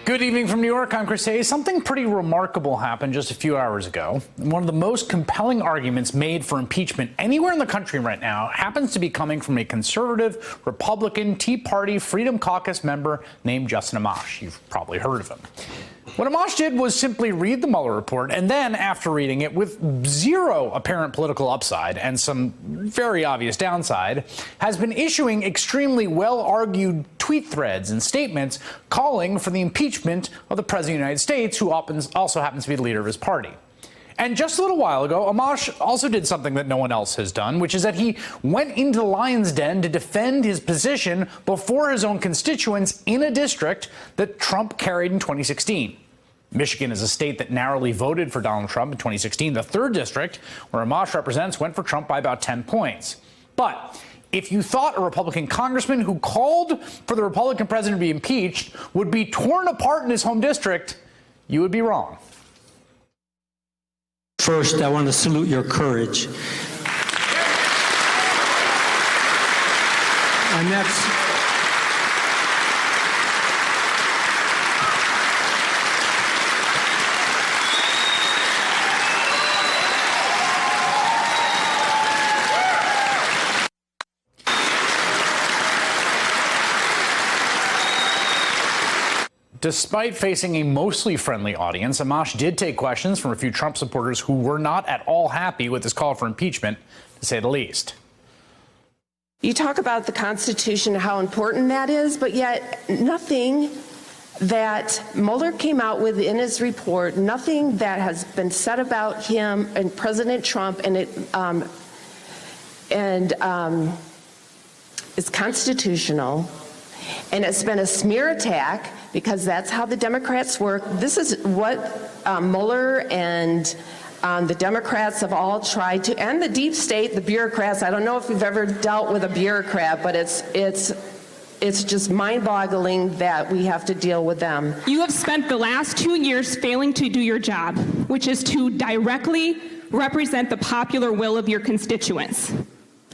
Good evening from New York. I'm Chris Hayes. Something pretty remarkable happened just a few hours ago. One of the most compelling arguments made for impeachment anywhere in the country right now happens to be coming from a conservative, Republican, Tea Party, Freedom Caucus member named Justin Amash. You've probably heard of him. What Amash did was simply read the Mueller report, and then, after reading it with zero apparent political upside and some very obvious downside, has been issuing extremely well-argued tweet threads and statements calling for the impeachment of the President of the United States, who also happens to be the leader of his party. And just a little while ago, Amash also did something that no one else has done, which is that he went into the lion's den to defend his position before his own constituents in a district that Trump carried in 2016. Michigan is a state that narrowly voted for Donald Trump in 2016. The third district, where Amash represents, went for Trump by about 10 points. But if you thought a Republican congressman who called for the Republican president to be impeached would be torn apart in his home district, you would be wrong. First, I want to salute your courage. And that's Despite facing a mostly friendly audience, Amash did take questions from a few Trump supporters who were not at all happy with his call for impeachment, to say the least. You talk about the Constitution, how important that is, but yet nothing that Mueller came out with in his report, nothing that has been said about him and President Trump, and it's constitutional, and it's been a smear attack, because that's how the Democrats work. This is what Mueller and the Democrats have all tried to, and the deep state, the bureaucrats. I don't know if you've ever dealt with a bureaucrat, but it's just mind-boggling that we have to deal with them. You have spent the last 2 years failing to do your job, which is to directly represent the popular will of your constituents.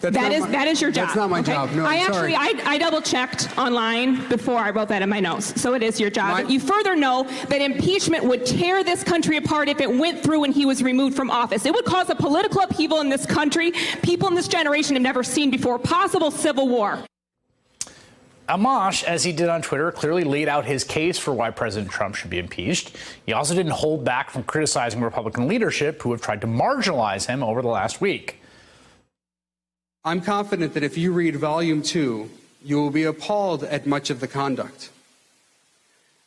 That is your job. That's not my job. No, I double-checked online before I wrote that in my notes, so it is your job. You further know that impeachment would tear this country apart if it went through and he was removed from office. It would cause a political upheaval in this country people in this generation have never seen before, possible civil war. Amash, as he did on Twitter, clearly laid out his case for why President Trump should be impeached. He also didn't hold back from criticizing Republican leadership, who have tried to marginalize him over the last week. I'm confident that if you read Volume 2, you will be appalled at much of the conduct.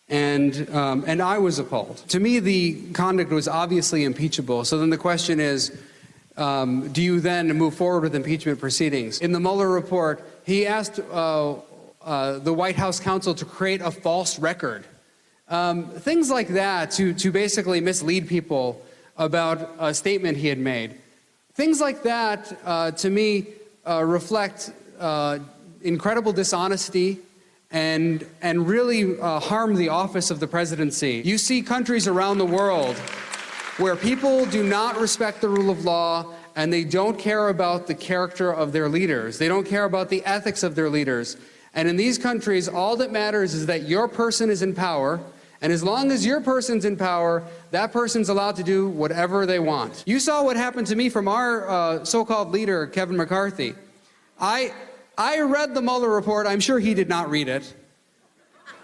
And I was appalled. To me, the conduct was obviously impeachable. So then the question is, do you then move forward with impeachment proceedings? In the Mueller report, he asked the White House counsel to create a false record. Things like that to basically mislead people about a statement he had made. Things like that, to me, reflect incredible dishonesty and really harm the office of the presidency. You see countries around the world where people do not respect the rule of law, and they don't care about the character of their leaders. They don't care about the ethics of their leaders. And in these countries, all that matters is that your person is in power, and as long as your person's in power, that person's allowed to do whatever they want. You saw what happened to me from our so-called leader, Kevin McCarthy. I read the Mueller report. I'm sure he did not read it.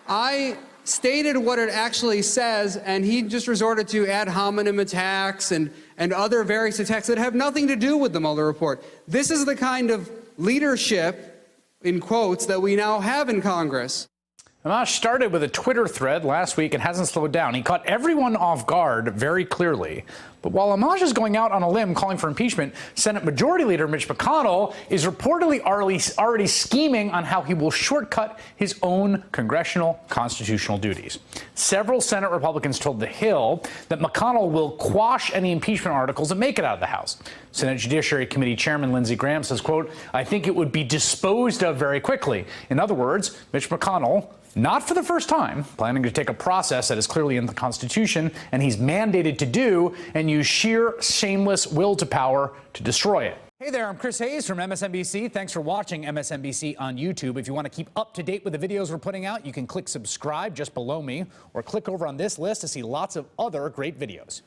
I stated what it actually says, and he just resorted to ad hominem attacks and other various attacks that have nothing to do with the Mueller report. This is the kind of leadership, in quotes, that we now have in Congress. Amash started with a Twitter thread last week and hasn't slowed down. He caught everyone off guard very clearly. But while Amash is going out on a limb calling for impeachment, Senate Majority Leader Mitch McConnell is reportedly already scheming on how he will shortcut his own congressional constitutional duties. Several Senate Republicans told The Hill that McConnell will quash any impeachment articles that make it out of the House. Senate Judiciary Committee Chairman Lindsey Graham says, quote, "I think it would be disposed of very quickly." In other words, Mitch McConnell, not for the first time, planning to take a process that is clearly in the Constitution and he's mandated to do and use sheer shameless will to power to destroy it. Hey there, I'm Chris Hayes from MSNBC. Thanks for watching MSNBC on YouTube. If you want to keep up to date with the videos we're putting out, you can click subscribe just below me or click over on this list to see lots of other great videos.